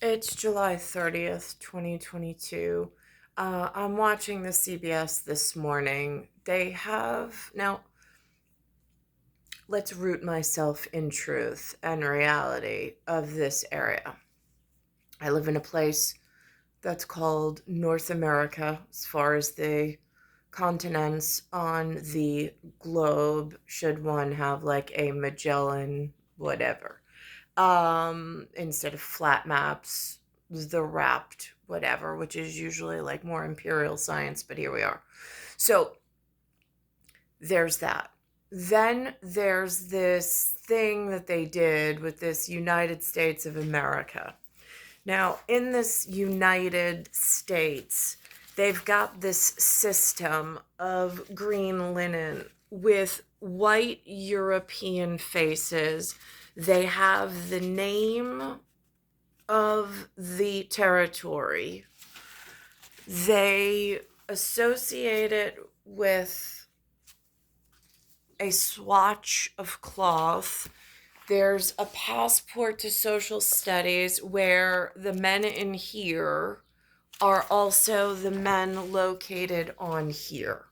It's July 30th, 2022. I'm watching the CBS this morning. They have, now, let's root myself in truth and reality of this area. I live in a place that's called North America, as far as the continents on the globe, should one have like a Magellan, whatever. Instead of flat maps, the wrapped whatever, which is usually like more imperial science, but here we are. So there's that. Then there's this thing that they did with this United States of America. Now, in this United States, they've got this system of green linen with white European faces. They have the name of the territory. They associate it with a swatch of cloth. There's a passport to social studies where the men in here are also the men located on here.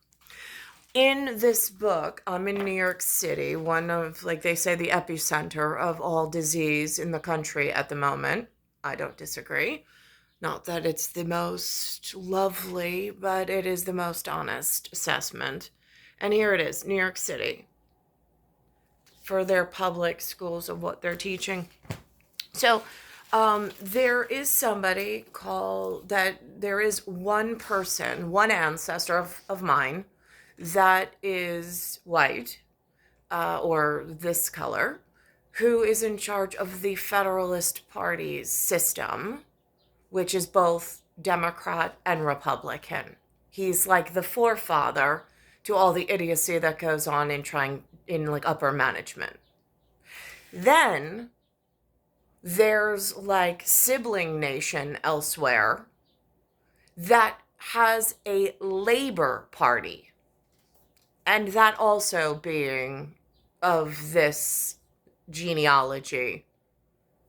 In this book, I'm in New York City, one of, like they say, the epicenter of all disease in the country at the moment. I don't disagree. Not that it's the most lovely, but it is the most honest assessment. And here it is, New York City, for their public schools of what they're teaching. So there is somebody called that, there is one person, one ancestor of mine that is white or this color, who is in charge of the Federalist Party's system, which is both Democrat and Republican. He's like the forefather to all the idiocy that goes on in like upper management. Then there's like Sibling Nation elsewhere that has a Labor Party, and that also being of this genealogy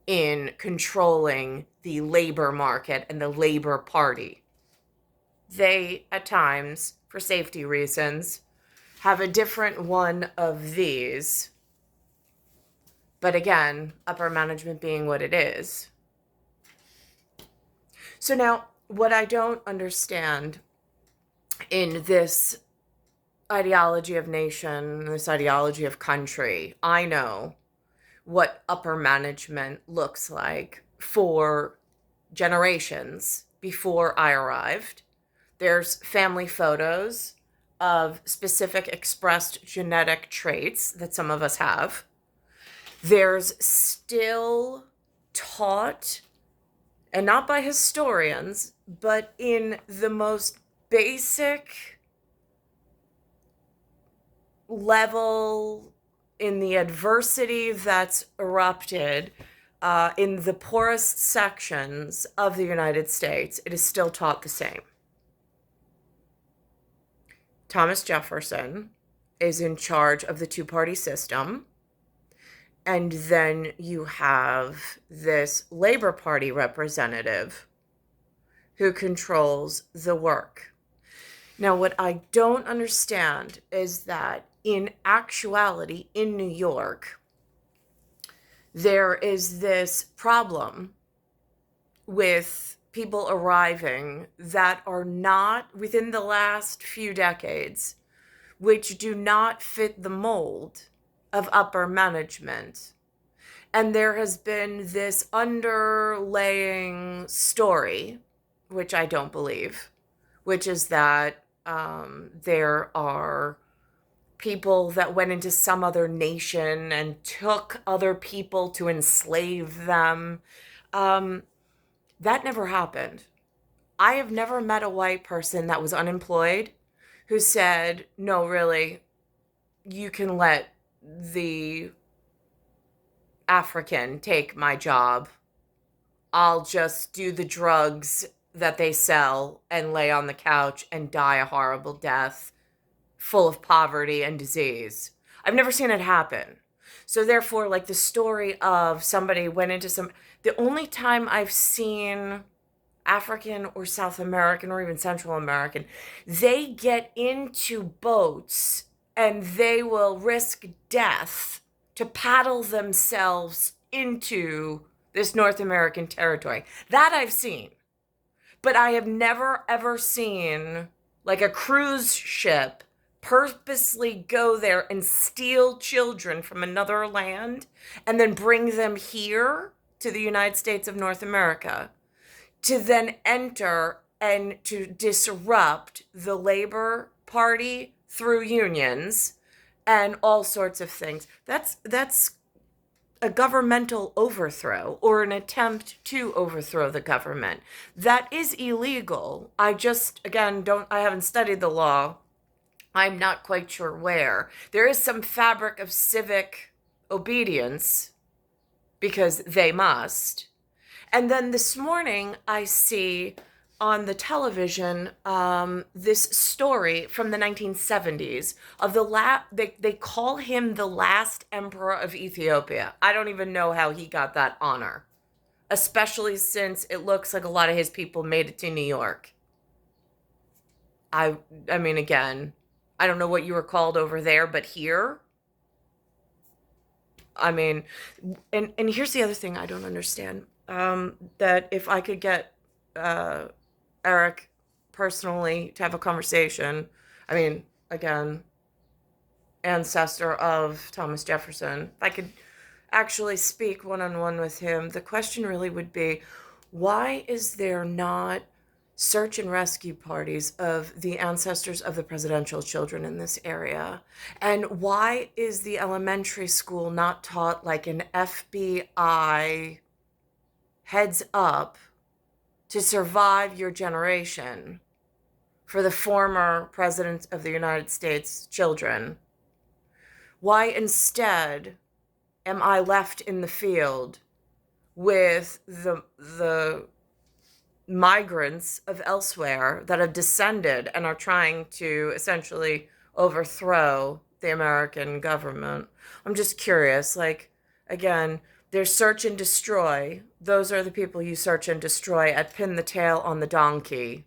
in controlling the labor market and the Labor Party. They, at times, for safety reasons, have a different one of these. But again, upper management being what it is. So now, what I don't understand in this ideology of nation, this ideology of country, I know what upper management looks like for generations before I arrived. There's family photos of specific expressed genetic traits that some of us have. There's still taught, and not by historians, but in the most basic level, in the adversity that's erupted in the poorest sections of the United States, it is still taught the same. Thomas Jefferson is in charge of the two-party system. And then you have this Labor Party representative who controls the work. Now, what I don't understand is that in actuality, in New York, there is this problem with people arriving that are not within the last few decades, which do not fit the mold of upper management. And there has been this underlaying story, which I don't believe, which is that there are people that went into some other nation and took other people to enslave them. That never happened. I have never met a white person that was unemployed who said, no, really, you can let the African take my job. I'll just do the drugs that they sell and lay on the couch and die a horrible death full of poverty and disease. I've never seen it happen. So therefore, like the story of somebody went into the only time I've seen African or South American or even Central American, they get into boats and they will risk death to paddle themselves into this North American territory. That I've seen. But I have never ever seen like a cruise ship purposely go there and steal children from another land and then bring them here to the United States of North America to then enter and to disrupt the Labor Party through unions and all sorts of things. That's a governmental overthrow or an attempt to overthrow the government. That is illegal. I just, again, I haven't studied the law. I'm not quite sure where. There is some fabric of civic obedience because they must. And then this morning I see on the television this story from the 1970s of they call him the last emperor of Ethiopia. I don't even know how he got that honor, especially since it looks like a lot of his people made it to New York. I mean, again, I don't know what you were called over there, but here, I mean, and here's the other thing I don't understand. That if I could get Eric personally to have a conversation, I mean, again, ancestor of Thomas Jefferson, if I could actually speak one-on-one with him, the question really would be, why is there not search and rescue parties of the ancestors of the presidential children in this area? And why is the elementary school not taught like an FBI heads up to survive your generation for the former president of the United States children? Why instead am I left in the field with the migrants of elsewhere that have descended and are trying to essentially overthrow the American government? I'm just curious, like, again, there's search and destroy. Those are the people you search and destroy at Pin the Tail on the Donkey.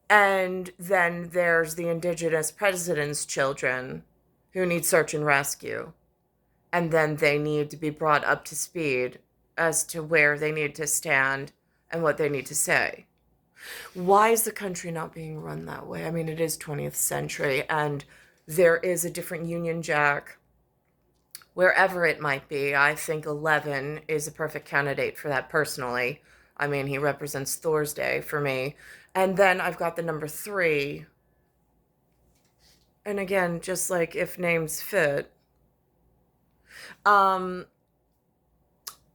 And then there's the indigenous president's children who need search and rescue. And then they need to be brought up to speed as to where they need to stand and what they need to say. Why is the country not being run that way? I mean, it is 20th century, and there is a different Union Jack wherever it might be. I think 11 is a perfect candidate for that personally. I mean, he represents Thor's Day for me. And then I've got the number 3. And again, just like if names fit.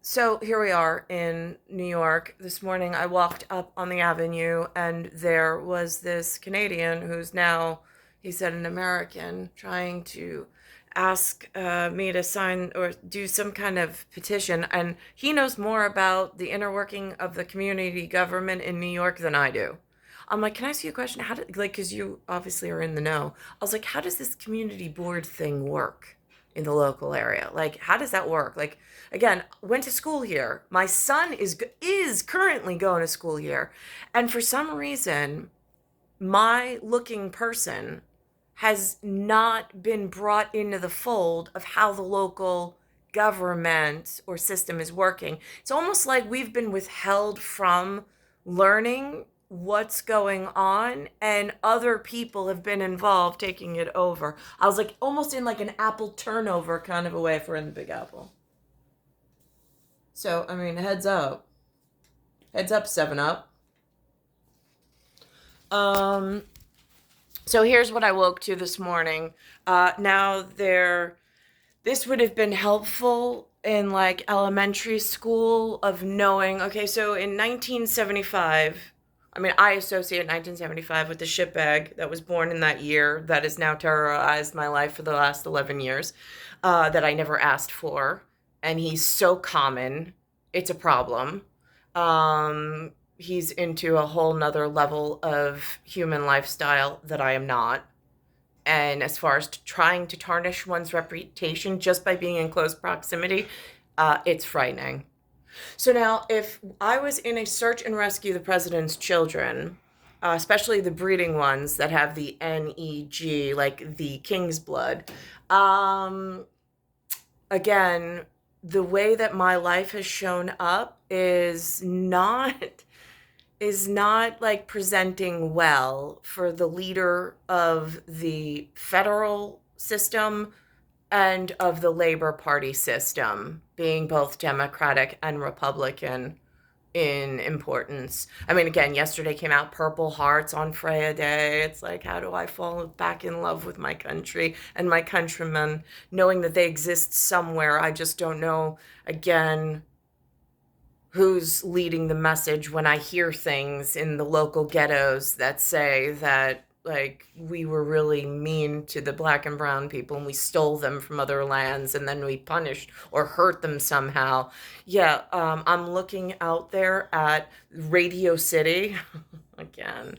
So here we are in New York. This morning I walked up on the avenue and there was this Canadian who's now, he said, an American, trying to ask me to sign or do some kind of petition. And he knows more about the inner working of the community government in New York than I do. I'm like, can I ask you a question? How did, like, because you obviously are in the know. I was like, how does this community board thing work in the local area? Like, how does that work? Like, again, went to school here. My son is currently going to school here. And for some reason, my looking person has not been brought into the fold of how the local government or system is working. It's almost like we've been withheld from learning what's going on, and other people have been involved taking it over. I was like almost in like an apple turnover kind of a way if we're in the Big Apple. So, I mean, heads up. Heads up, 7-Up. So here's what I woke to this morning. This would have been helpful in like elementary school of knowing, okay, so in 1975, I mean, I associate 1975 with the shitbag that was born in that year that has now terrorized my life for the last 11 years, that I never asked for. And he's so common, it's a problem. He's into a whole nother level of human lifestyle that I am not. And as far as trying to tarnish one's reputation just by being in close proximity, it's frightening. So now, if I was in a search and rescue the president's children, especially the breeding ones that have the NEG, like the king's blood, um, again, the way that my life has shown up is not like presenting well for the leader of the federal system and of the Labor Party system, being both Democratic and Republican in importance. I mean, again, yesterday came out Purple Hearts on Freya Day. It's like, how do I fall back in love with my country and my countrymen, knowing that they exist somewhere? I just don't know, again, who's leading the message when I hear things in the local ghettos that say that, like, we were really mean to the black and brown people and we stole them from other lands and then we punished or hurt them somehow. Yeah, I'm looking out there at Radio City. Again,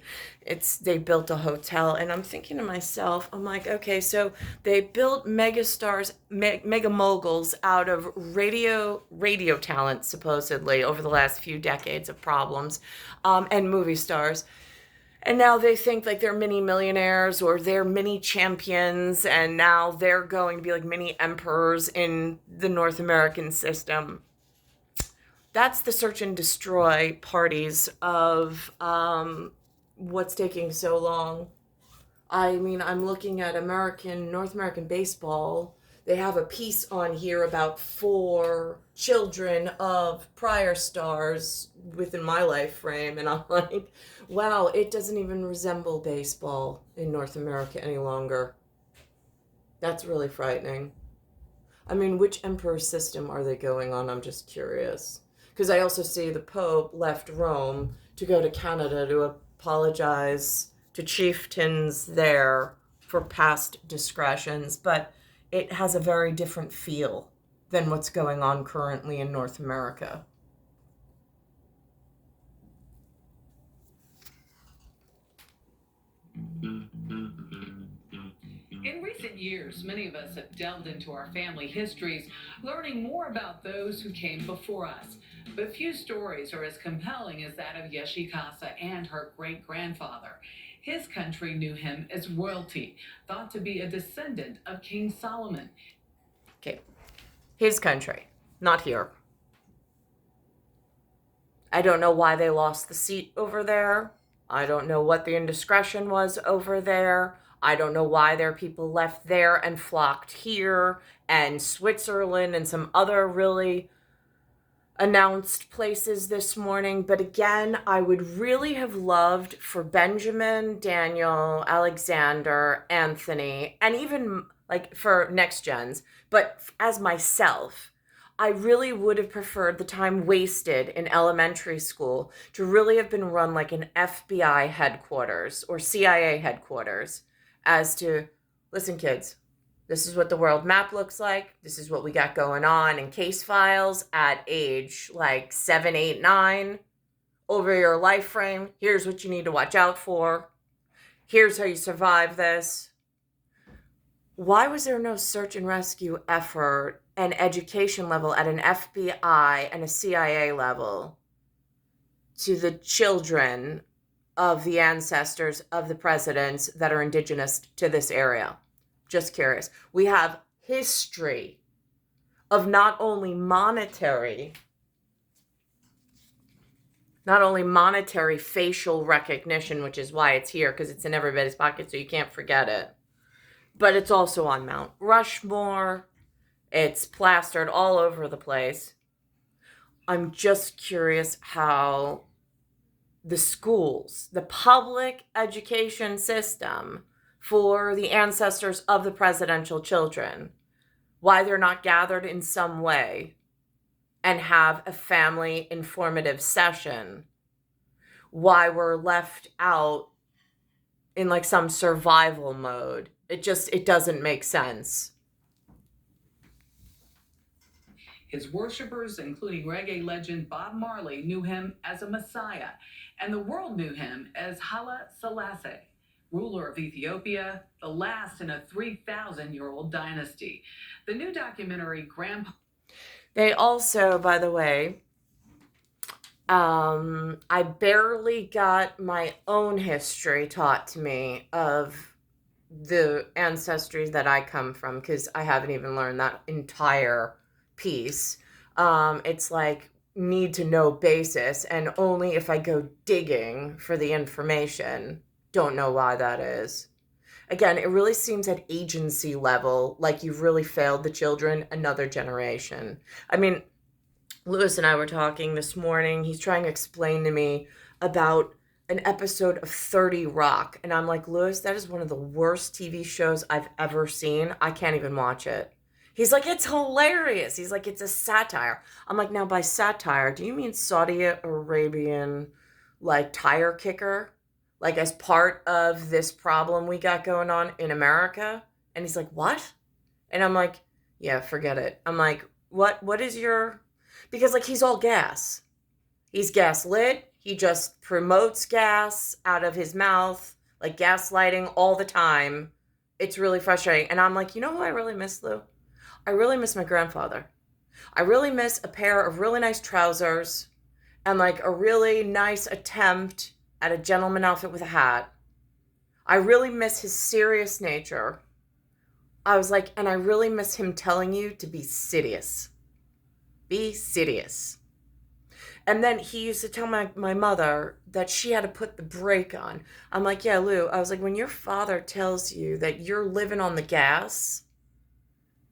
they built a hotel, and I'm thinking to myself, I'm like, okay, so they built megastars, mega moguls out of radio talent, supposedly over the last few decades of problems, and movie stars. And now they think like they're mini millionaires or they're mini champions, and now they're going to be like mini emperors in the North American system. That's the search and destroy parties of what's taking so long. I mean, I'm looking at North American baseball. They have a piece on here about 4 children of prior stars within my life frame. And I'm like, wow, it doesn't even resemble baseball in North America any longer. That's really frightening. I mean, which emperor system are they going on? I'm just curious. Because I also see the Pope left Rome to go to Canada to apologize to chieftains there for past discretions, but it has a very different feel than what's going on currently in North America. In recent years, many of us have delved into our family histories, learning more about those who came before us. But few stories are as compelling as that of Yeshikasa and her great-grandfather. His country knew him as royalty, thought to be a descendant of King Solomon. Okay, his country, not here. I don't know why they lost the seat over there. I don't know what the indiscretion was over there. I don't know why their people left there and flocked here and Switzerland and some other really announced places this morning. But again, I would really have loved for Benjamin, Daniel, Alexander, Anthony, and even like for next gens, but as myself, I really would have preferred the time wasted in elementary school to really have been run like an FBI headquarters or CIA headquarters as to, listen, kids, this is what the world map looks like. This is what we got going on in case files at age like 7, 8, 9. Over your life frame, here's what you need to watch out for. Here's how you survive this. Why was there no search and rescue effort and education level at an FBI and a CIA level to the children of the ancestors of the presidents that are indigenous to this area? Just curious. We have history of not only monetary facial recognition, which is why it's here, because it's in everybody's pocket, so you can't forget it. But it's also on Mount Rushmore. It's plastered all over the place. I'm just curious how the schools, the public education system for the ancestors of the presidential children, why they're not gathered in some way and have a family informative session, why we're left out in like some survival mode. It doesn't make sense. His worshippers, including reggae legend Bob Marley, knew him as a messiah, and the world knew him as Haile Selassie. ruler of Ethiopia, the last in a 3,000-year-old dynasty. The new documentary, Grandpa. They also, by the way, I barely got my own history taught to me of the ancestries that I come from, because I haven't even learned that entire piece. It's like need to know basis, and only if I go digging for the information. Don't know why that is. Again, it really seems at agency level like you've really failed the children another generation. I mean, Lewis and I were talking this morning. He's trying to explain to me about an episode of 30 Rock. And I'm like, Lewis, that is one of the worst TV shows I've ever seen. I can't even watch it. He's like, it's hilarious. He's like, it's a satire. I'm like, now by satire, do you mean Saudi Arabian, like, tire kicker? Like, as part of this problem we got going on in America? And he's like, what? And I'm like, yeah, forget it. I'm like, what is your, because like he's all gas. He's gaslit. He just promotes gas out of his mouth, like gaslighting all the time. It's really frustrating. And I'm like, you know who I really miss, Lou? I really miss my grandfather. I really miss a pair of really nice trousers and like a really nice attempt at a gentleman outfit with a hat. I really miss his serious nature. I was like, and I really miss him telling you to be serious. Be serious. And then he used to tell my mother that she had to put the brake on. I'm like, yeah, Lou. I was like, when your father tells you that you're living on the gas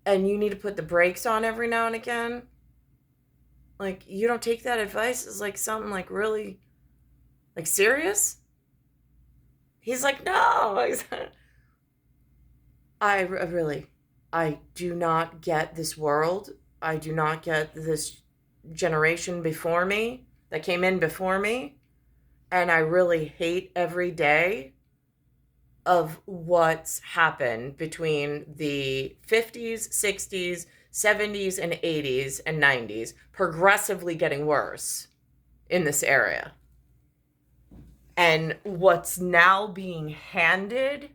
and you need to put the brakes on every now and again, like, you don't take that advice as like something like really, like, serious? He's like, no. I do not get this world. I do not get this generation before me that came in before me. And I really hate every day of what's happened between the 50s, 60s, 70s, and 80s and 90s, progressively getting worse in this area. And what's now being handed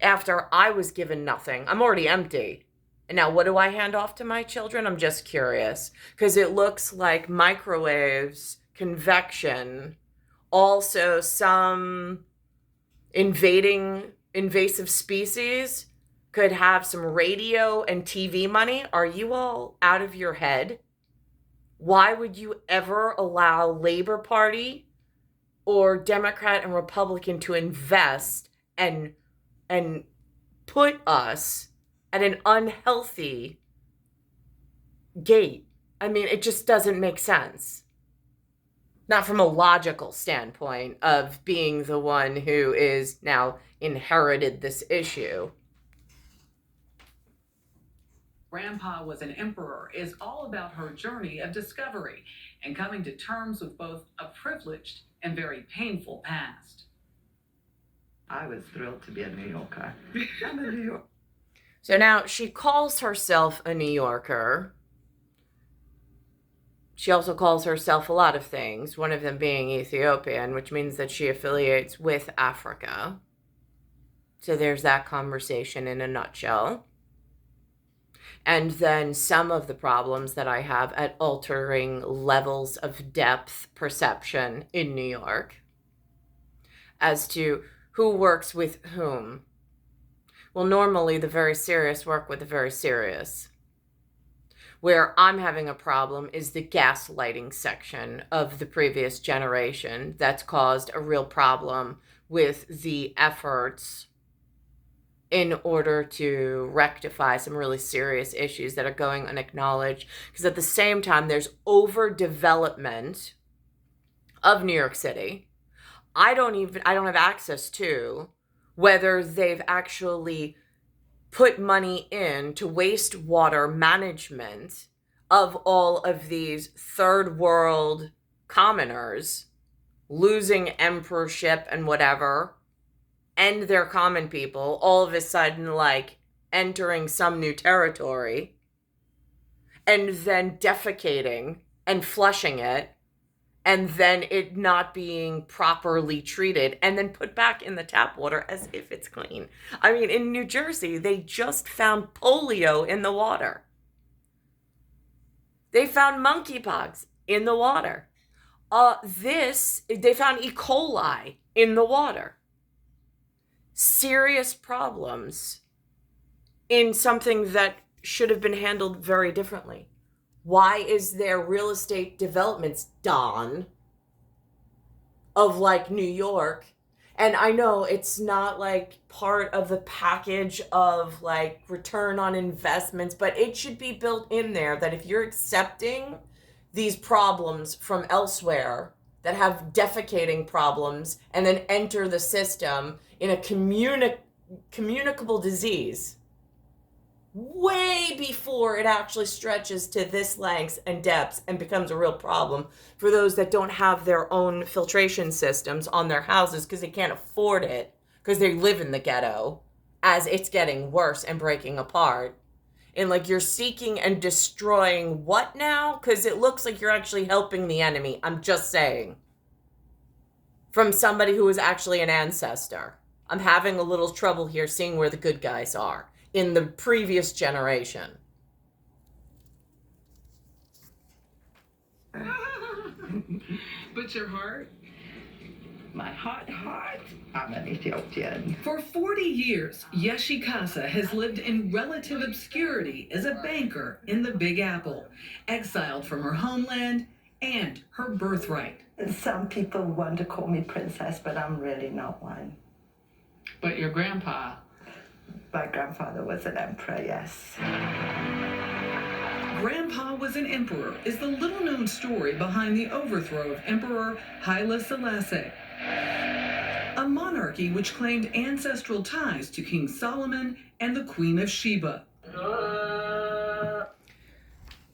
after I was given nothing. I'm already empty. And now what do I hand off to my children? I'm just curious. Because it looks like microwaves, convection, also some invasive species could have some radio and TV money. Are you all out of your head? Why would you ever allow Labor Party or Democrat and Republican to invest and put us at an unhealthy gate? I mean, it just doesn't make sense. Not from a logical standpoint of being the one who is now inherited this issue. Grandpa was an emperor is all about her journey of discovery and coming to terms with both a privileged and very painful past. I was thrilled to be a New Yorker. I'm a New Yorker. So now she calls herself a New Yorker. She also calls herself a lot of things, one of them being Ethiopian, which means that she affiliates with Africa. So there's that conversation in a nutshell. And then some of the problems that I have at altering levels of depth perception in New York as to who works with whom. Well, normally the very serious work with the very serious. Where I'm having a problem is the gaslighting section of the previous generation that's caused a real problem with the efforts in order to rectify some really serious issues that are going unacknowledged. Because at the same time, there's overdevelopment of New York City. I don't have access to whether they've actually put money into wastewater management of all of these third world commoners losing emperorship and whatever, and their common people all of a sudden like entering some new territory and then defecating and flushing it and then it not being properly treated and then put back in the tap water as if it's clean. I mean, in New Jersey, they just found polio in the water. They found monkeypox in the water. They found E. coli in the water. Serious problems in something that should have been handled very differently. Why is there real estate developments, Don, of like New York? And I know it's not like part of the package of like return on investments, but it should be built in there that if you're accepting these problems from elsewhere that have defecating problems and then enter the system in a communicable disease, way before it actually stretches to this length and depths and becomes a real problem for those that don't have their own filtration systems on their houses because they can't afford it because they live in the ghetto as it's getting worse and breaking apart. And like you're seeking and destroying what now? Because it looks like you're actually helping the enemy. I'm just saying. From somebody who is actually an ancestor. I'm having a little trouble here seeing where the good guys are in the previous generation. But your heart? My heart, I'm an Ethiopian. For 40 years, Yeshi Casa has lived in relative obscurity as a banker in the Big Apple, exiled from her homeland and her birthright. Some people want to call me princess, but I'm really not one. But your grandpa? My grandfather was an emperor, yes. Grandpa was an emperor is the little-known story behind the overthrow of Emperor Haile Selassie, a monarchy which claimed ancestral ties to King Solomon and the Queen of Sheba.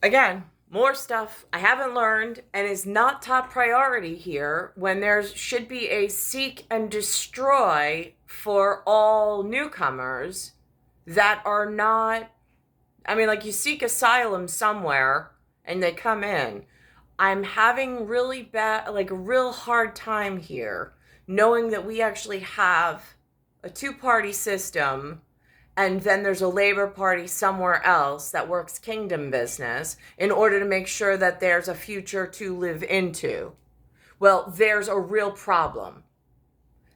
Again, more stuff I haven't learned and is not top priority here when there should be a seek and destroy for all newcomers that are not, I mean, like you seek asylum somewhere and they come in. I'm having really bad, like a real hard time here, knowing that we actually have a two-party system and then there's a Labor Party somewhere else that works kingdom business in order to make sure that there's a future to live into. Well, there's a real problem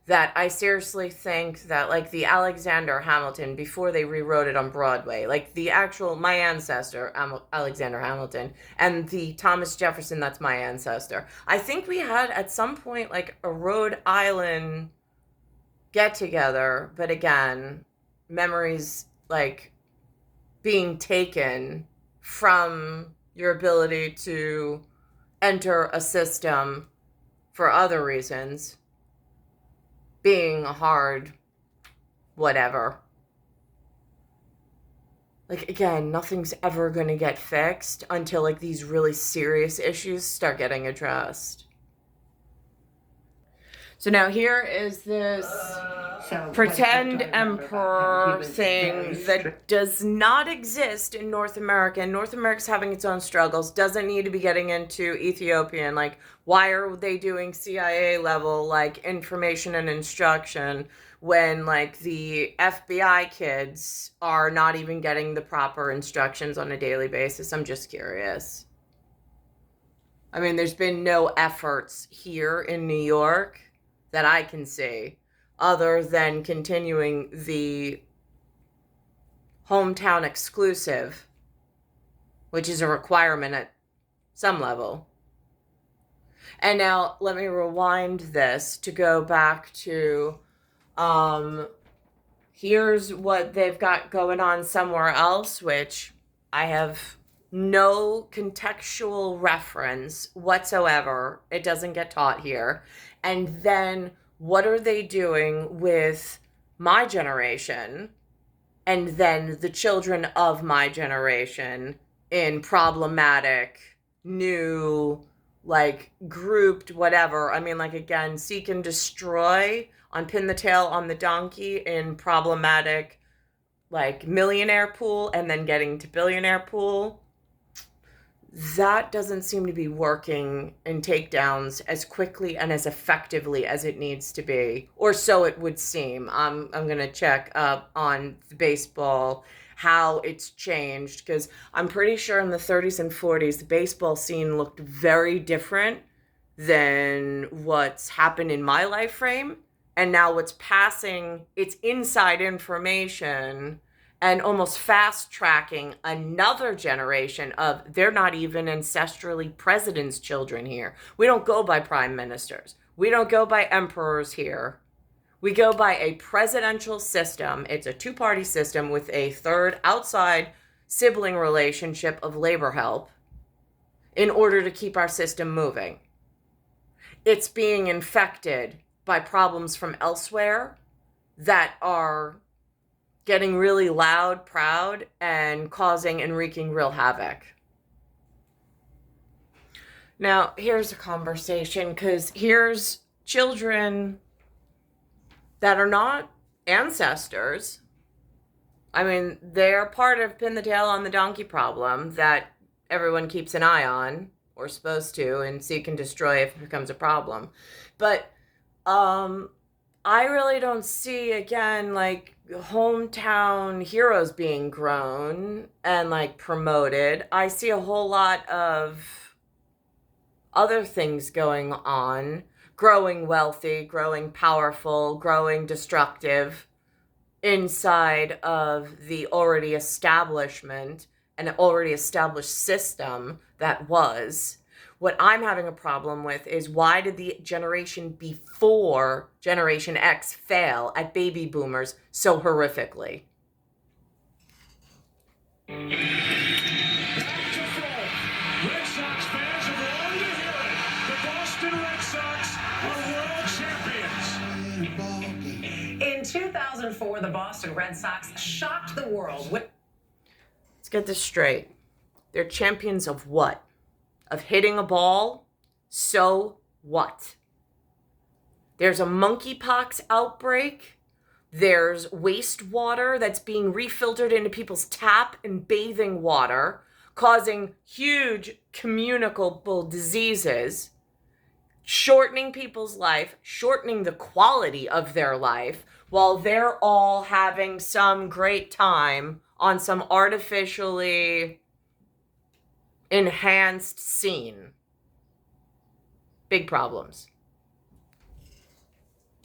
that I seriously think that, like, the Alexander Hamilton, before they rewrote it on Broadway, like the actual, my ancestor, Alexander Hamilton, and the Thomas Jefferson, that's my ancestor. I think we had at some point, like, a Rhode Island get-together, but again, memories, like, being taken from your ability to enter a system for other reasons, being hard, whatever. Like, again, nothing's ever going to get fixed until, like, these really serious issues start getting addressed. So now here is this pretend emperor thing that does not exist in North America. And North America's having its own struggles. Doesn't need to be getting into Ethiopian. Like, why are they doing CIA level, like, information and instruction when, like, the FBI kids are not even getting the proper instructions on a daily basis? I'm just curious. I mean, there's been no efforts here in New York that I can see, other than continuing the hometown exclusive, which is a requirement at some level. And now let me rewind this to go back to, here's what they've got going on somewhere else, which I have no contextual reference whatsoever. It doesn't get taught here. And then what are they doing with my generation and then the children of my generation in problematic, new, like, grouped whatever. I mean, like, again, seek and destroy on Pin the Tail on the Donkey in problematic, like, millionaire pool and then getting to billionaire pool. that doesn't seem to be working in takedowns as quickly and as effectively as it needs to be, or so it would seem. I'm gonna check up on the baseball, how it's changed, because I'm pretty sure in the 30s and 40s the baseball scene looked very different than what's happened in my life frame, and now what's passing, it's inside information and almost fast tracking another generation of, they're not even ancestrally presidents' children here. We don't go by prime ministers. We don't go by emperors here. We go by a presidential system. It's a two-party system with a third outside sibling relationship of labor help in order to keep our system moving. It's being infected by problems from elsewhere that are getting really loud, proud, and causing and wreaking real havoc. Now, here's a conversation, because here's children that are not ancestors. I mean, they're part of pin the tail on the donkey problem that everyone keeps an eye on, or supposed to, and seek and destroy if it becomes a problem. But I really don't see, again, like, hometown heroes being grown and, like, promoted. I see a whole lot of other things going on, growing wealthy, growing powerful, growing destructive inside of the already establishment, an already established system that was. What I'm having a problem with is, why did the generation before Generation X fail at baby boomers so horrifically? Back to full. Red Sox fans have longed to hear it. The Boston Red Sox are world champions. In 2004, the Boston Red Sox shocked the world with... Let's get this straight. They're champions of what? Of hitting a ball? So what? There's a monkeypox outbreak. There's wastewater that's being refiltered into people's tap and bathing water, causing huge communicable diseases, shortening people's life, shortening the quality of their life, while they're all having some great time on some artificially enhanced scene. Big problems.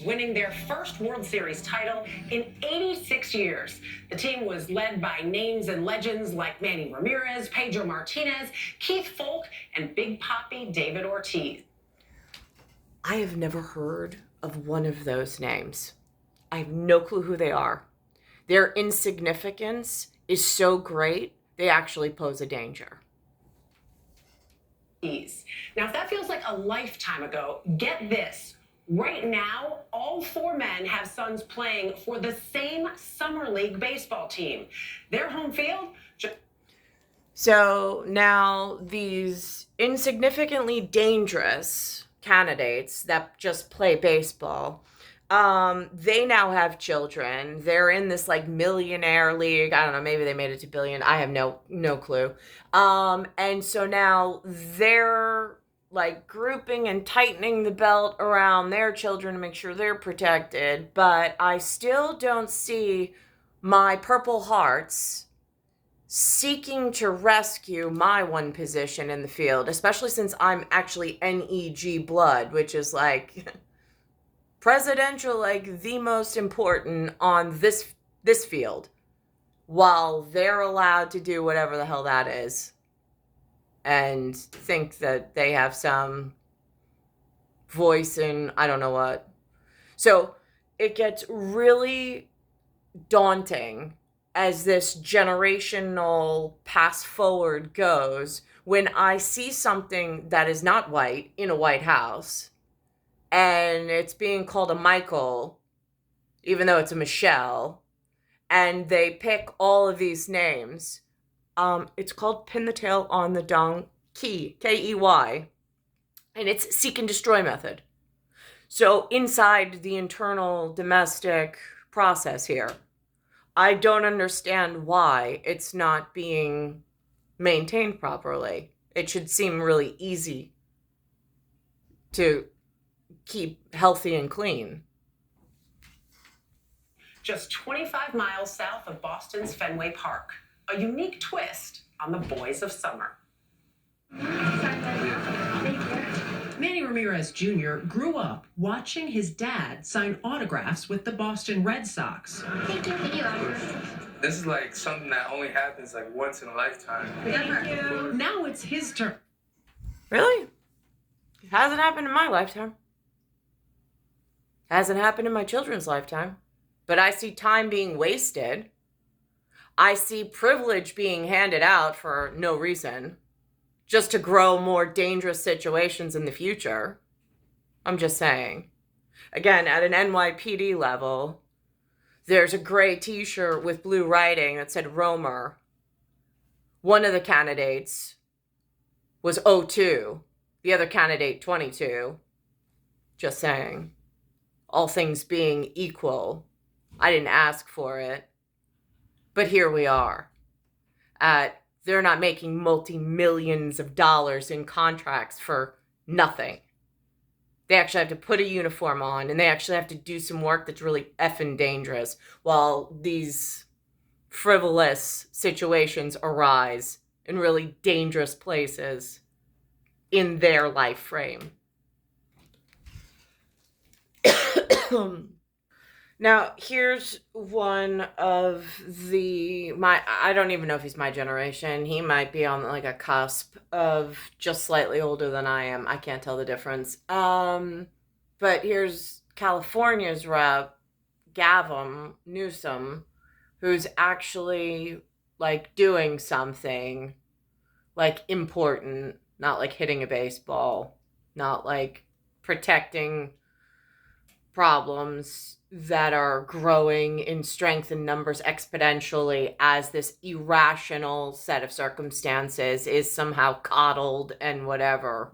winning their first World Series title in 86 years. The team was led by names and legends like Manny Ramirez, Pedro Martinez, Keith Folk, and Big Papi David Ortiz. I have never heard of one of those names. I have no clue who they are. Their insignificance is so great, they actually pose a danger. Now, if that feels like a lifetime ago, get this. Right now, all four men have sons playing for the same Summer League baseball team. Their home field... So now these insignificantly dangerous candidates that just play baseball, they now have children. They're in this like millionaire league. I don't know, maybe they made it to billion. I have no clue. And so now they're like grouping and tightening the belt around their children to make sure they're protected. But I still don't see my Purple Hearts seeking to rescue my one position in the field, especially since I'm actually NEG blood, which is like presidential, like the most important on this field, while they're allowed to do whatever the hell that is and think that they have some voice in I don't know what. So it gets really daunting as this generational pass forward goes when I see something that is not white in a White House and it's being called a Michael, even though it's a Michelle, and they pick all of these names. It's called Pin the Tail on the Donkey, Key, and it's seek and destroy method. So inside the internal domestic process here, I don't understand why it's not being maintained properly. It should seem really easy to keep healthy and clean. Just 25 miles south of Boston's Fenway Park, a unique twist on the boys of summer. Manny Ramirez Jr. grew up watching his dad sign autographs with the Boston Red Sox. Thank you. This is like something that only happens like once in a lifetime. Thank you. Now it's his turn. Really? It hasn't happened in my lifetime. Hasn't happened in my children's lifetime. But I see time being wasted. I see privilege being handed out for no reason, just to grow more dangerous situations in the future. I'm just saying. Again, at an NYPD level, there's a gray t-shirt with blue writing that said Romer. One of the candidates was 02, the other candidate 22. Just saying. All things being equal, I didn't ask for it, but here we are. They're not making multi-millions of dollars in contracts for nothing. They actually have to put a uniform on, and they actually have to do some work that's really effing dangerous while these frivolous situations arise in really dangerous places in their life frame. Now, here's one of I don't even know if he's my generation. He might be on like a cusp of just slightly older than I am. I can't tell the difference. But here's California's rep, Gavin Newsom, who's actually like doing something like important, not like hitting a baseball, not like protecting problems that are growing in strength and numbers exponentially as this irrational set of circumstances is somehow coddled and whatever.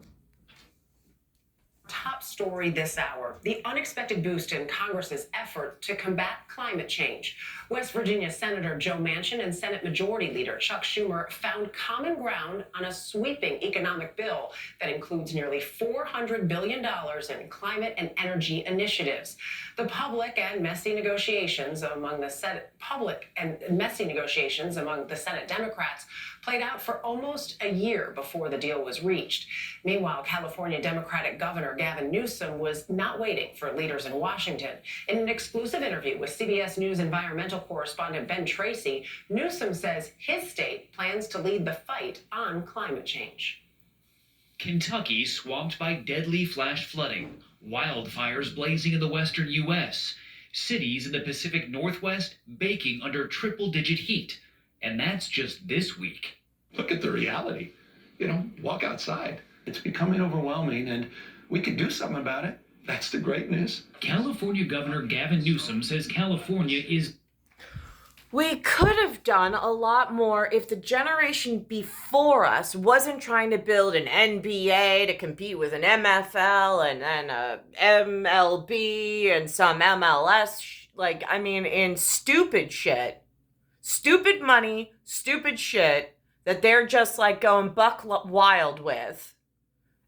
Top story this hour, the unexpected boost in Congress's effort to combat climate change. West Virginia Senator Joe Manchin and Senate Majority Leader Chuck Schumer found common ground on a sweeping economic bill that includes nearly $400 billion in climate and energy initiatives. The public and messy negotiations among the Senate Democrats played out for almost a year before the deal was reached. Meanwhile, California Democratic Governor Gavin Newsom was not waiting for leaders in Washington. In an exclusive interview with CBS News environmental correspondent Ben Tracy, Newsom says his state plans to lead the fight on climate change. Kentucky swamped by deadly flash flooding, wildfires blazing in the western U.S., cities in the Pacific Northwest baking under triple-digit heat. And that's just this week. Look at the reality. Walk outside. It's becoming overwhelming, and we could do something about it. That's the great news. California Governor Gavin Newsom says California is... We could have done a lot more if the generation before us wasn't trying to build an NBA to compete with an MFL and a MLB and some MLS. In stupid shit. Stupid money, stupid shit that they're just like going buck wild with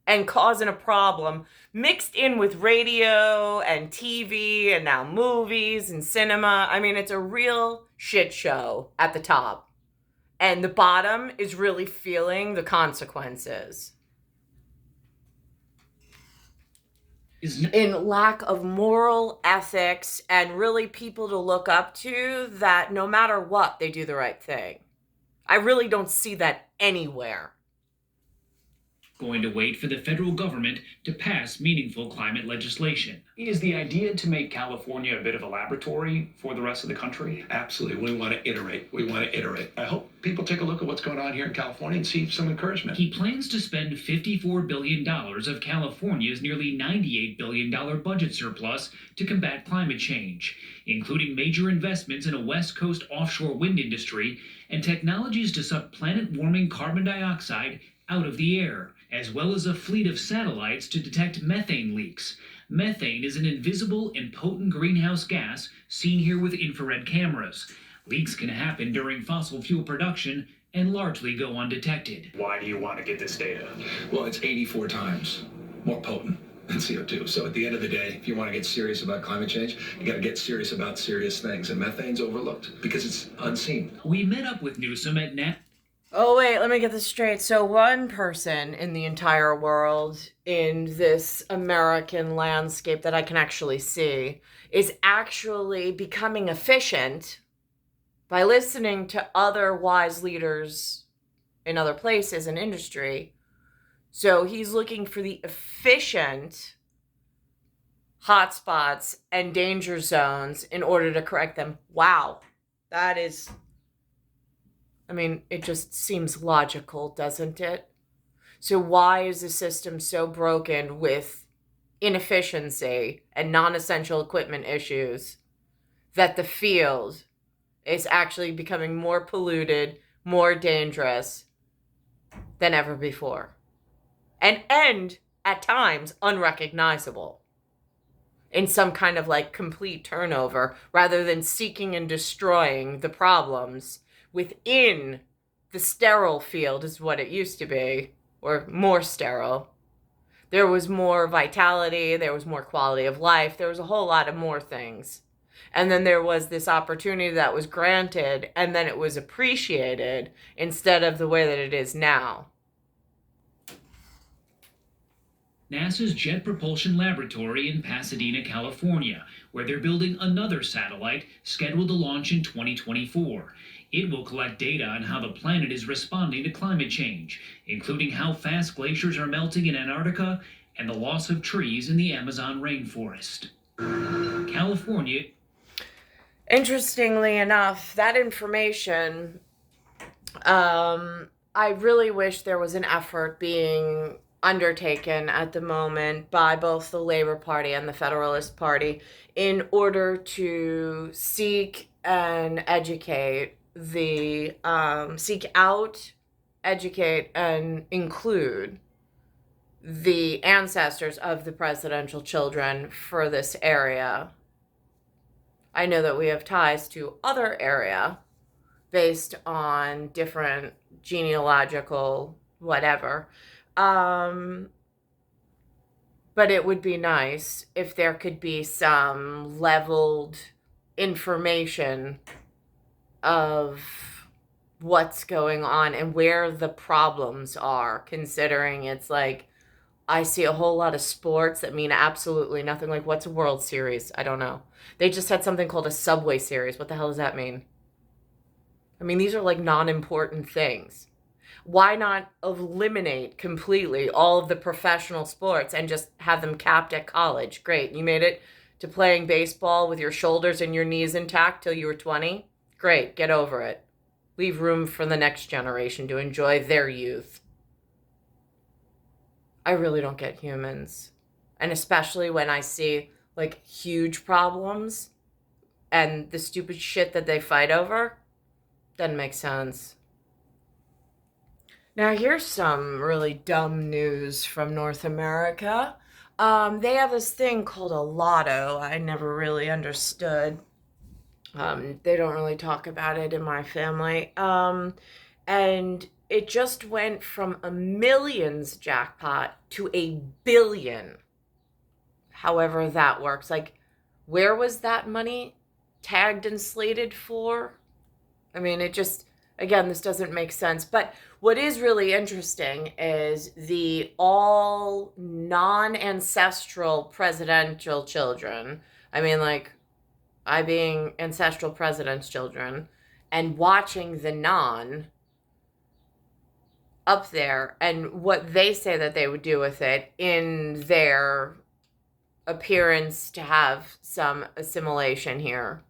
and causing a problem mixed in with radio and TV and now movies and cinema. It's a real shit show at the top. And the bottom is really feeling the consequences. In lack of moral ethics and really people to look up to that no matter what, they do the right thing. I really don't see that anywhere. Going to wait for the federal government to pass meaningful climate legislation. Is the idea to make California a bit of a laboratory for the rest of the country? Absolutely. We want to iterate. I hope people take a look at what's going on here in California and see some encouragement. He plans to spend $54 billion of California's nearly $98 billion budget surplus to combat climate change, including major investments in a West Coast offshore wind industry and technologies to suck planet-warming carbon dioxide out of the air, as well as a fleet of satellites to detect methane leaks. Methane is an invisible and potent greenhouse gas seen here with infrared cameras. Leaks can happen during fossil fuel production and largely go undetected. Why do you want to get this data? Well, it's 84 times more potent than CO2. So at the end of the day, if you want to get serious about climate change, you got to get serious about serious things. And methane's overlooked because it's unseen. We met up with Newsom at Oh, wait, let me get this straight. So one person in the entire world in this American landscape that I can actually see is actually becoming efficient by listening to other wise leaders in other places in industry. So he's looking for the efficient hotspots and danger zones in order to correct them. Wow. That is... I mean, it just seems logical, doesn't it? So why is the system so broken with inefficiency and non-essential equipment issues that the field is actually becoming more polluted, more dangerous than ever before? And at times, unrecognizable in some kind of like complete turnover, rather than seeking and destroying the problems within the sterile field is what it used to be, or more sterile. There was more vitality, there was more quality of life, there was a whole lot of more things. And then there was this opportunity that was granted, and then it was appreciated instead of the way that it is now. NASA's Jet Propulsion Laboratory in Pasadena, California, where they're building another satellite scheduled to launch in 2024. It will collect data on how the planet is responding to climate change, including how fast glaciers are melting in Antarctica and the loss of trees in the Amazon rainforest. California. Interestingly enough, that information, I really wish there was an effort being undertaken at the moment by both the Labor Party and the Federalist Party in order to seek and educate seek out, educate, and include the ancestors of the presidential children for this area. I know that we have ties to other area based on different genealogical whatever. But it would be nice if there could be some leveled information of what's going on and where the problems are, considering it's like I see a whole lot of sports that mean absolutely nothing. Like, what's a World Series? I don't know. They just had something called a Subway Series. What the hell does that mean? I mean, these are like non-important things. Why not eliminate completely all of the professional sports and just have them capped at college? Great. You made it to playing baseball with your shoulders and your knees intact till you were 20? Great. Get over it. Leave room for the next generation to enjoy their youth. I really don't get humans. And especially when I see like huge problems and the stupid shit that they fight over, doesn't make sense. Now here's some really dumb news from North America. They have this thing called a lotto. I never really understood. They don't really talk about it in my family. And it just went from a millions jackpot to a billion. However that works. Like, where was that money tagged and slated for? I mean, it just, again, this doesn't make sense. But what is really interesting is the all non-ancestral presidential children. I mean, like, I being ancestral president's children, and watching the non up there and what they say that they would do with it in their appearance to have some assimilation here.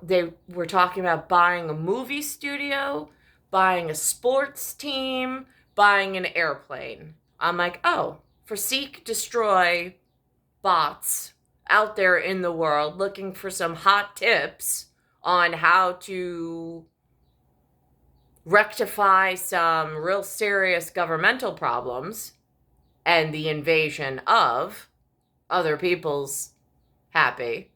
They were talking about buying a movie studio, buying a sports team, buying an airplane. I'm like, oh, for seek, destroy bots out there in the world looking for some hot tips on how to rectify some real serious governmental problems and the invasion of other people's happy.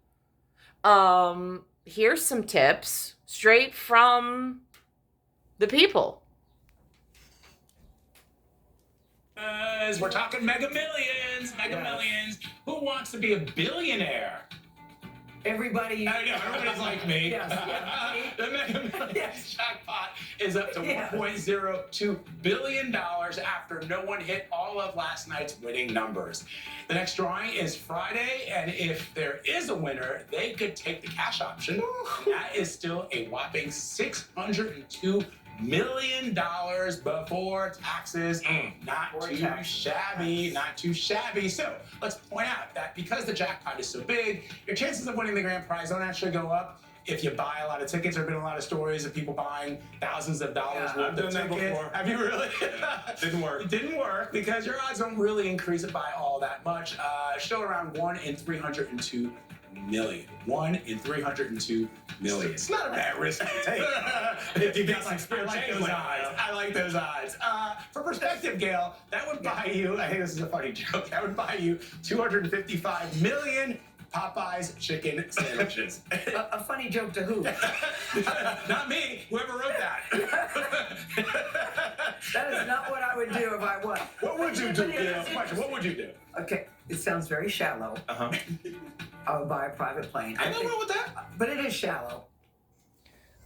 Here's some tips straight from The people. We're talking Mega Millions. Who wants to be a billionaire? Everybody. I know, everybody's like me. Yes, yeah. The Mega Millions jackpot is up to $1.02 billion after no one hit all of last night's winning numbers. The next drawing is Friday, and if there is a winner, they could take the cash option. That is still a whopping $602 million before taxes. Not too shabby. So let's point out that because the jackpot is so big, your chances of winning the grand prize don't actually go up if you buy a lot of tickets. There have been a lot of stories of people buying thousands of dollars worth of tickets. Before. Have you really? Didn't work. It didn't work because your odds don't really increase it by all that much. Still around 1 in 302 million. 1 in 302 million. It's not a bad risk to take. If you get some spare change. I like those odds. For perspective, Gail, that would buy you, I think this is a funny joke, that would buy you 255 million Popeyes chicken sandwiches. A funny joke to who? Not me, whoever wrote that. That is not what I would do if I won. What would you do, Gail? Question, what would you do? Okay, it sounds very shallow. Uh-huh. I would buy a private plane. I know wrong with that. But it is shallow.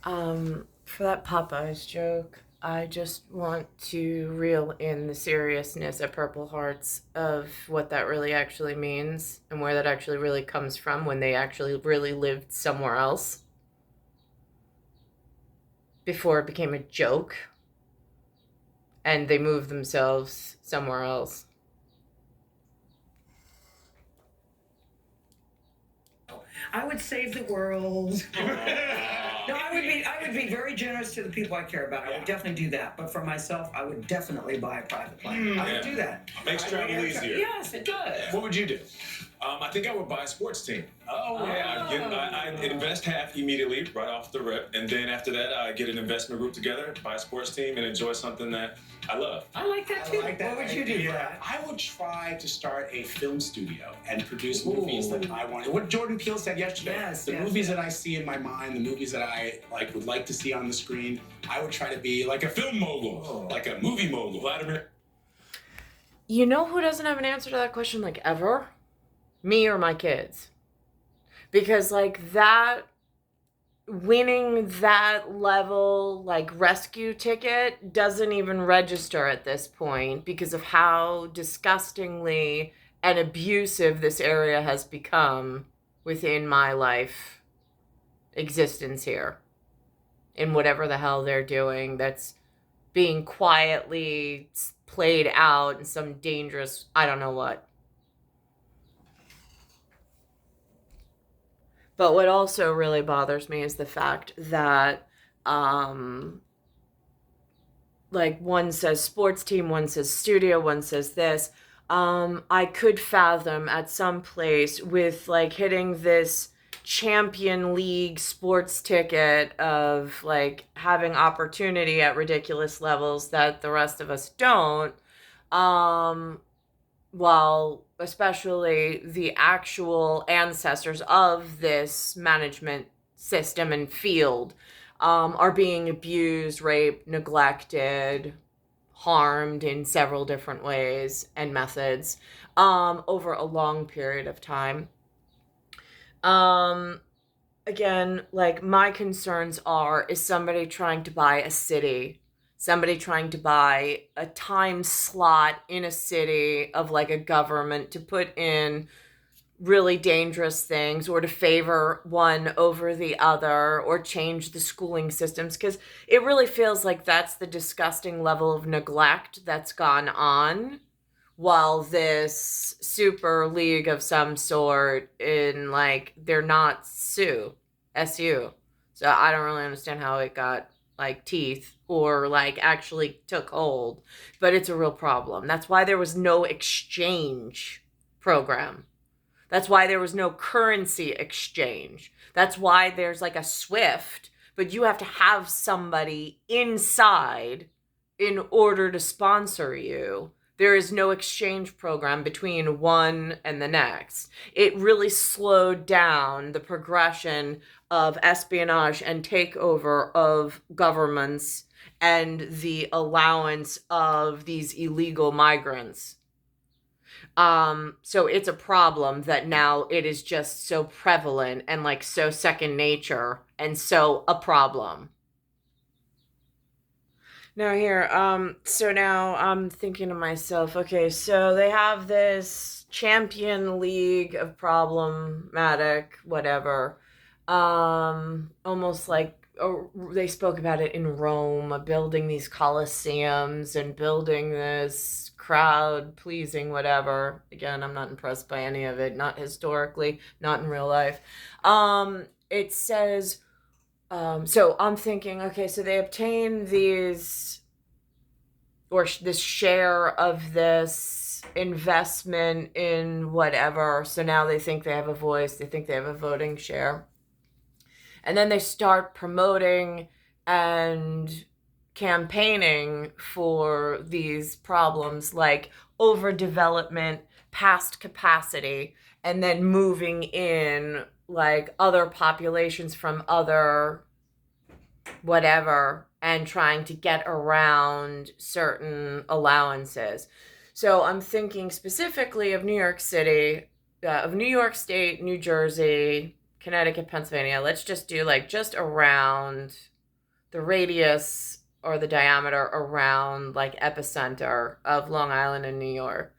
For that Popeyes joke, I just want to reel in the seriousness at Purple Hearts of what that really actually means and where that actually really comes from when they actually really lived somewhere else before it became a joke and they moved themselves somewhere else. I would save the world. No, I would be very generous to the people I care about. I would definitely do that. But for myself, I would definitely buy a private plane. I would do that. Makes travel easier. Yes, it does. What would you do? I think I would buy a sports team. Oh, I invest half immediately, right off the rip, and then after that, I get an investment group together, buy a sports team, and enjoy something that I love. I like that too. What would you do, Brad? I would try to start a film studio and produce movies that I want. What Jordan Peele said yesterday. Yes, the movies that I see in my mind, the movies that I would like to see on the screen. I would try to be like a film mogul, like a movie mogul. Vladimir. You know who doesn't have an answer to that question, like, ever? Me or my kids. Because, like, that, winning that level, like, rescue ticket doesn't even register at this point because of how disgustingly and abusive this area has become within my life existence here. In whatever the hell they're doing that's being quietly played out in some dangerous, I don't know what. But what also really bothers me is the fact that, like, one says sports team, one says studio, one says this. I could fathom at some place with, like, hitting this Champion League sports ticket of, like, having opportunity at ridiculous levels that the rest of us don't. While especially the actual ancestors of this management system and field are being abused, raped, neglected, harmed in several different ways and methods over a long period of time. Again, like, my concerns is somebody trying to buy a city, somebody trying to buy a time slot in a city of, like, a government to put in really dangerous things or to favor one over the other or change the schooling systems, because it really feels like that's the disgusting level of neglect that's gone on while this super league of some sort in, like, they're not SU. So I don't really understand how it got, like, teeth or, like, actually took hold, but it's a real problem. That's why there was no exchange program. That's why there was no currency exchange. That's why there's, like, a SWIFT, but you have to have somebody inside in order to sponsor you. There is no exchange program between one and the next. It really slowed down the progression of espionage and takeover of governments and the allowance of these illegal migrants. So it's a problem that now it is just so prevalent and like so second nature and so a problem. Now here, so now I'm thinking to myself, okay, so they have this champion league of problematic, whatever. Almost like they spoke about it in Rome, building these coliseums and building this crowd pleasing whatever. Again, I'm not impressed by any of it, not historically, not in real life. It says, so I'm thinking, okay, so they obtain these, or this share of this investment in whatever. So now they think they have a voice, they think they have a voting share. And then they start promoting and campaigning for these problems like overdevelopment, past capacity, and then moving in like other populations from other whatever and trying to get around certain allowances. So I'm thinking specifically of New York City, of New York State, New Jersey, Connecticut, Pennsylvania. Let's just do like just around the radius or the diameter around like epicenter of Long Island and New York.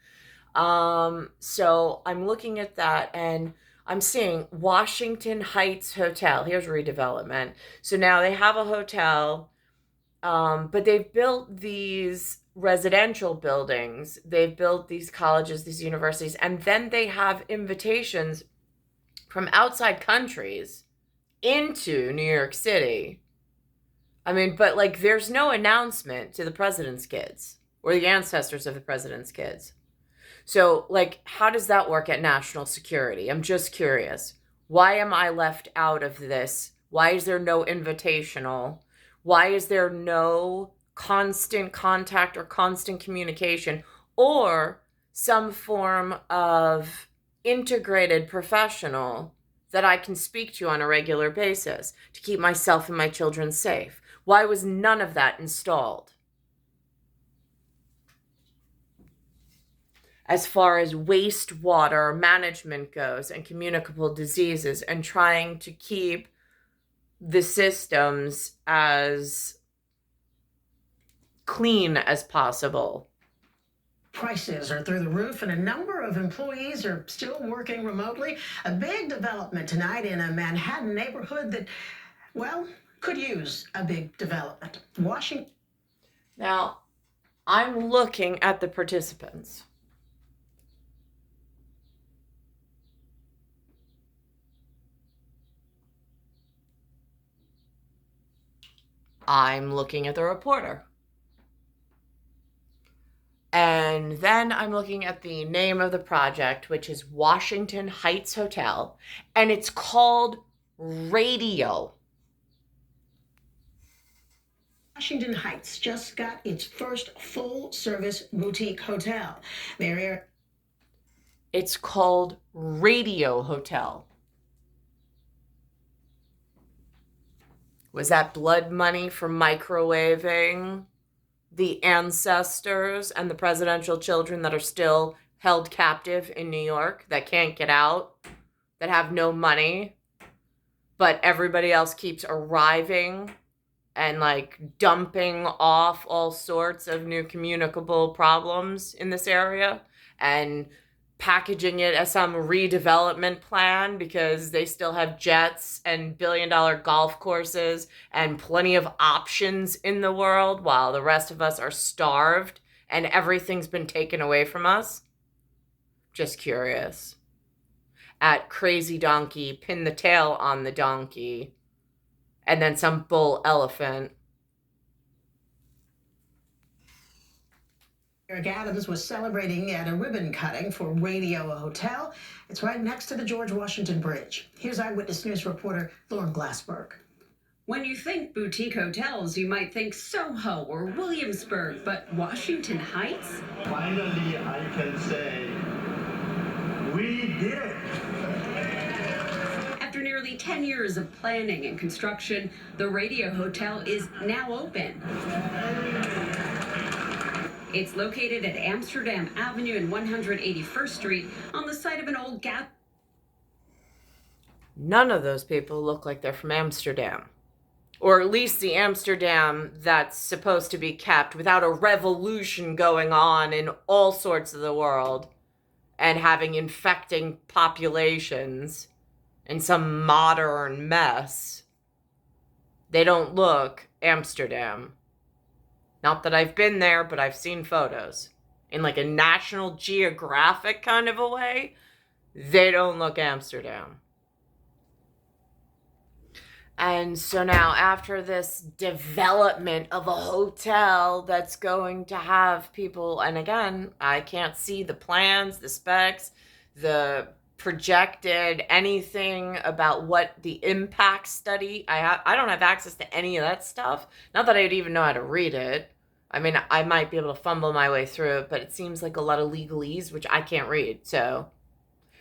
So I'm looking at that and I'm seeing Washington Heights Hotel. Here's redevelopment. So now they have a hotel, but they've built these residential buildings. They've built these colleges, these universities, and then they have invitations from outside countries into New York City. I mean, but like there's no announcement to the president's kids or the ancestors of the president's kids. So, like, how does that work at national security? I'm just curious. Why am I left out of this? Why is there no invitational? Why is there no constant contact or constant communication or some form of integrated professional that I can speak to on a regular basis to keep myself and my children safe? Why was none of that installed? As far as wastewater management goes and communicable diseases and trying to keep the systems as clean as possible. Prices are through the roof and a number of employees are still working remotely. A big development tonight in a Manhattan neighborhood that, well, could use a big development. Washington. Now, I'm looking at the participants. I'm looking at the reporter. And then I'm looking at the name of the project, which is Washington Heights Hotel, and it's called Radio. Washington Heights just got its first full-service boutique hotel. It's called Radio Hotel. Was that blood money for microwaving the ancestors and the presidential children that are still held captive in New York, that can't get out, that have no money, but everybody else keeps arriving and like dumping off all sorts of new communicable problems in this area and packaging it as some redevelopment plan because they still have jets and billion-dollar golf courses and plenty of options in the world while the rest of us are starved and everything's been taken away from us? Just curious. At Crazy Donkey, pin the tail on the donkey, and then some bull elephant. Eric Adams was celebrating at a ribbon cutting for Radio Hotel. It's right next to the George Washington Bridge. Here's Eyewitness News reporter Lauren Glassberg. When you think boutique hotels, you might think Soho or Williamsburg, but Washington Heights? Finally, I can say, we did it. After nearly nearly 10 years of planning and construction, the Radio Hotel is now open. It's located at Amsterdam Avenue and 181st Street on the site of an old gas. None of those people look like they're from Amsterdam. Or at least the Amsterdam that's supposed to be kept without a revolution going on in all sorts of the world and having infecting populations and some modern mess. They don't look Amsterdam. Not that I've been there, but I've seen photos. In like a National Geographic kind of a way, they don't look Amsterdam. And so now, after this development of a hotel that's going to have people, and again, I can't see the plans, the specs, the projected anything about what the impact study. I don't have access to any of that stuff. Not that I'd even know how to read it. I mean, I might be able to fumble my way through it, but it seems like a lot of legalese, which I can't read, so.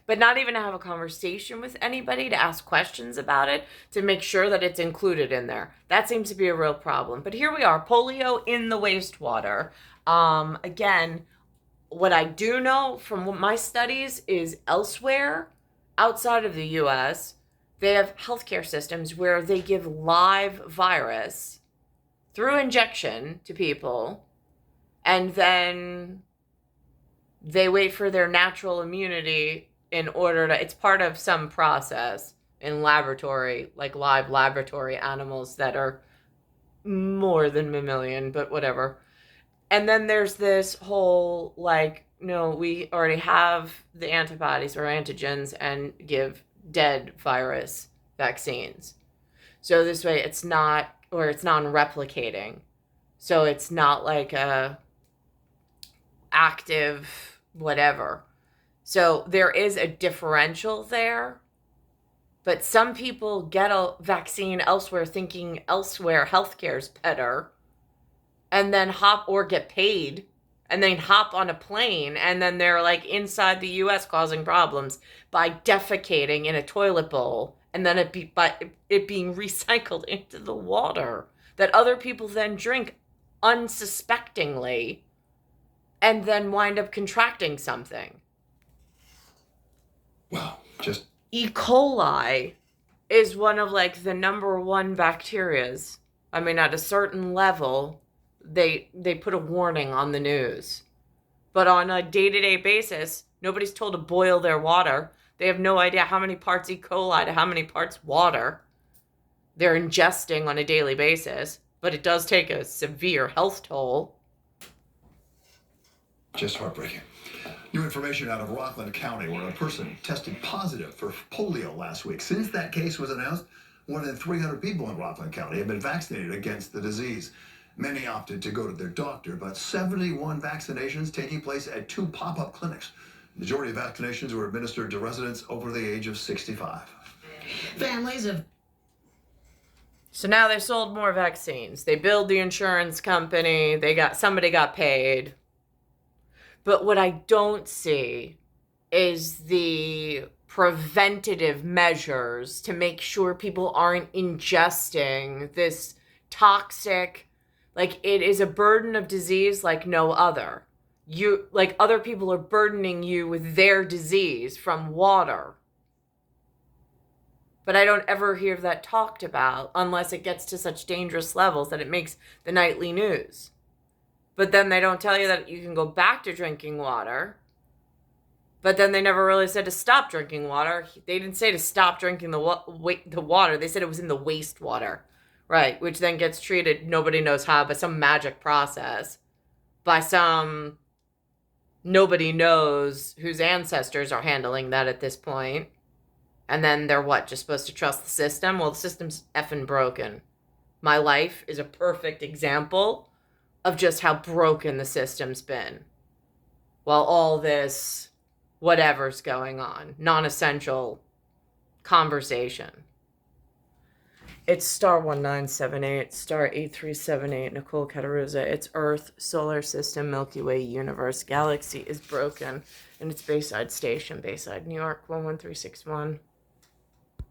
But not even to have a conversation with anybody to ask questions about it, to make sure that it's included in there. That seems to be a real problem. But here we are, polio in the wastewater. Again, what I do know from my studies is elsewhere, outside of the US, they have healthcare systems where they give live virus through injection to people, and then they wait for their natural immunity in order to, it's part of some process in laboratory, like live laboratory animals that are more than mammalian, but whatever. And then there's this whole, like, no, we already have the antibodies or antigens and give dead virus vaccines. So this way it's not, or it's non-replicating. So it's not like a active whatever. So there is a differential there, but some people get a vaccine elsewhere thinking elsewhere healthcare is better, and then get paid, and then hop on a plane, and then they're like inside the US causing problems by defecating in a toilet bowl, and then it being recycled into the water that other people then drink unsuspectingly, and then wind up contracting something. Wow, just E. coli is one of like the number one bacterias. I mean, at a certain level, they put a warning on the news. But on a day-to-day basis, nobody's told to boil their water. They have no idea how many parts E. coli to how many parts water they're ingesting on a daily basis. But it does take a severe health toll. Just heartbreaking. New information out of Rockland County, where a person tested positive for polio last week. Since that case was announced, more than 300 people in Rockland County have been vaccinated against the disease. Many opted to go to their doctor, but 71 vaccinations taking place at 2 pop-up clinics. The majority of vaccinations were administered to residents over the age of 65. Families of So now they sold more vaccines. They billed the insurance company. Somebody got paid. But what I don't see is the preventative measures to make sure people aren't ingesting this toxic, like it is a burden of disease like no other. Like other people are burdening you with their disease from water. But I don't ever hear that talked about unless it gets to such dangerous levels that it makes the nightly news. But then they don't tell you that you can go back to drinking water. But then they never really said to stop drinking water. They didn't say to stop drinking the water. They said it was in the wastewater. Right, which then gets treated, nobody knows how, but some magic process. By some, nobody knows whose ancestors are handling that at this point. And then they're what, just supposed to trust the system? Well, the system's effing broken. My life is a perfect example of just how broken the system's been. While all this whatever's going on, non-essential conversation. It's star 1978, star 8378, Nicole, Cattaruzza. It's Earth, solar system, Milky Way, universe, galaxy is broken, and it's Bayside Station, Bayside, New York, 11361.